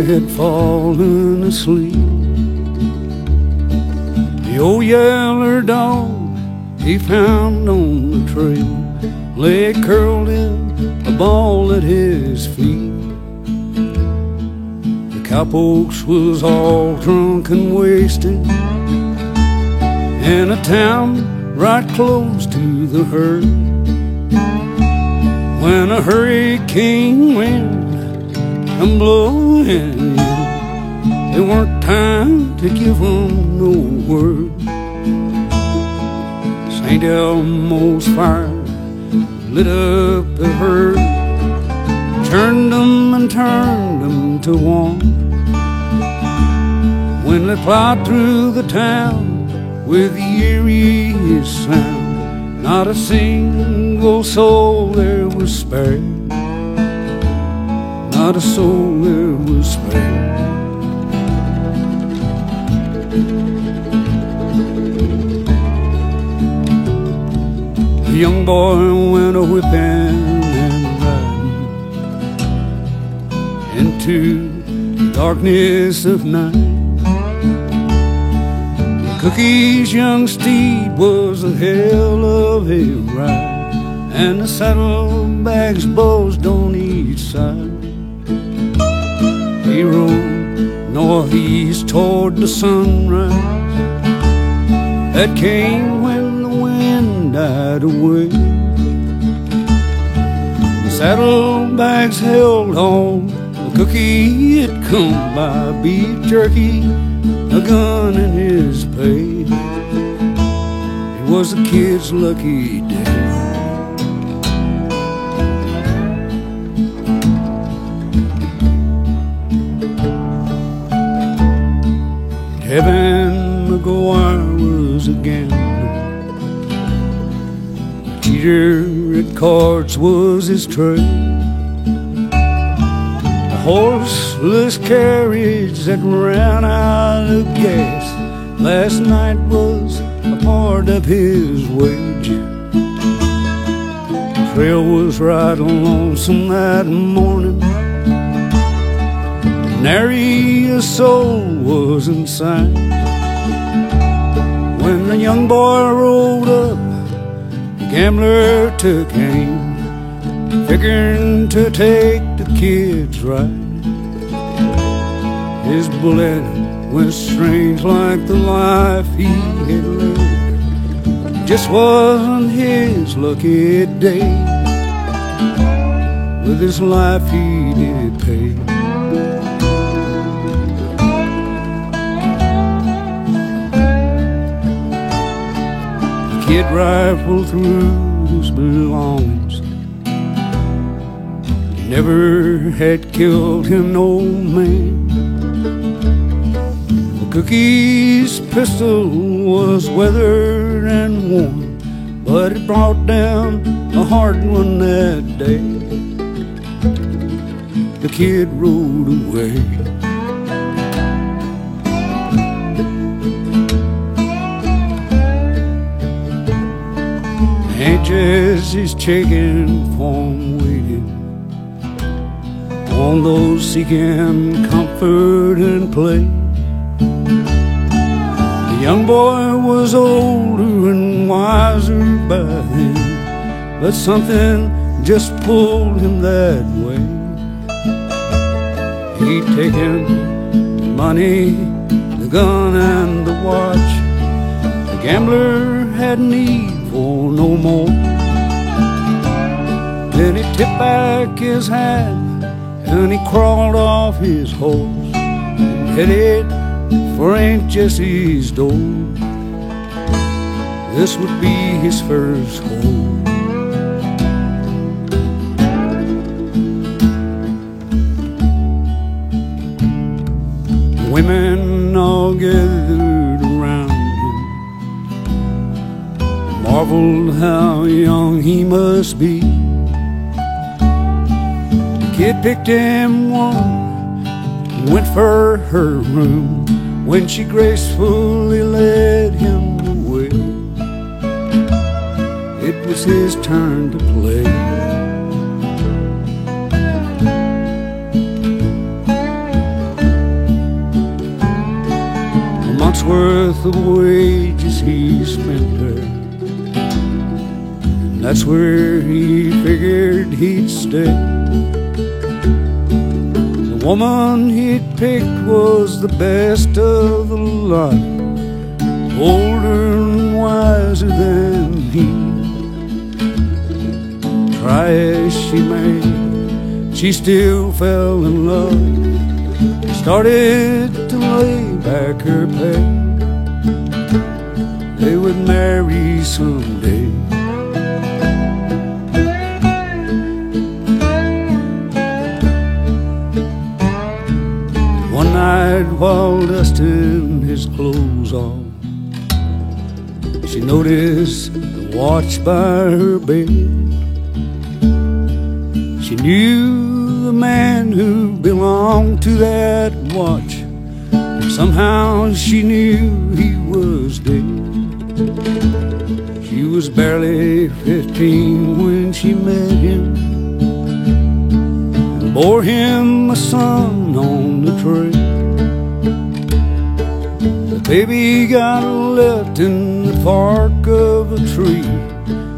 had fallen asleep. The old yeller dog he found on the trail lay curled in a ball at his feet. The cowpokes was all drunk and wasted in a town right close to the herd, when a hurricane wind come blowing in. There weren't time to give 'em no word. St. Elmo's fire lit up the herd, turned 'em and turned 'em to one. When they plowed through the town with the eeriest sound, not a single soul there was spared. Not a soul there was spared. The young boy went a-whipping and riding into the darkness of night. Cookie's young steed was a hell of a ride, and the saddlebags buzzed on each side. He rode northeast toward the sunrise that came when the wind died away. The saddlebags held on, the cookie had come by beef jerky, a gun in his pay. It was the kid's lucky day. Kevin McGuire was a gambler, a cheater at cards was his trade. Horseless carriage that ran out of gas last night was a part of his wage. The trail was right lonesome that morning, nary a soul was in sight. When the young boy rode up, the gambler took aim, figuring to take the kid's ride. His bullet went strange like the life he had lived. Just wasn't his lucky day. With his life he did pay. The kid rifled through his belongings. Never had killed him, no man. The cookie's pistol was weathered and worn, but it brought down a hard one that day. The kid rode away. Aunt Jessie's chicken farm waited on those seeking comfort and play. The young boy was older and wiser by then, but something just pulled him that way. He'd taken the money, the gun and the watch. The gambler had need for no more. Then he tipped back his hat and he crawled off his horse and headed for Aunt Jessie's door. This would be his first home. The women all gathered around him, marveled how young he must be. The kid picked him one and went for her room when she gracefully led him away. It was his turn to play. week's worth of wages he spent there. And that's where he figured he'd stay. The woman he'd picked was the best of the lot, older and wiser than he. Try as she may, she still fell in love, started to lay back her pay. They would marry someday. One night while dusting his clothes off, she noticed the watch by her bed. She knew the man who belonged to that watch. Somehow she knew he was dead. She was barely 15 when she met him, and bore him a son on the trail. The baby got left in the bark of a tree,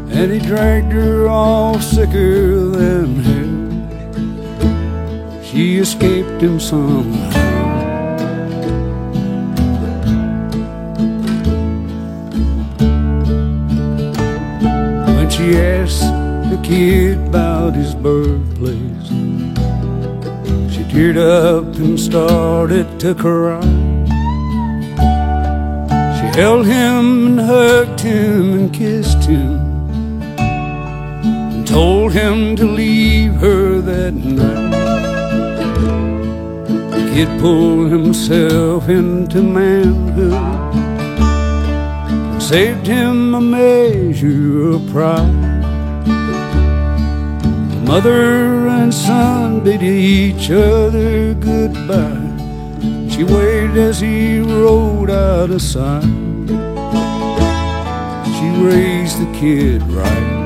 and he dragged her off sicker than hell. She escaped him somehow. When she asked the kid about his birthplace, she teared up and started to cry. She held him and hugged him and kissed him, and told him to leave her that night. The kid pulled himself into manhood and saved him a measure of pride. The mother and son bid each other goodbye. She waved as he rode out of sight. She raised the kid right.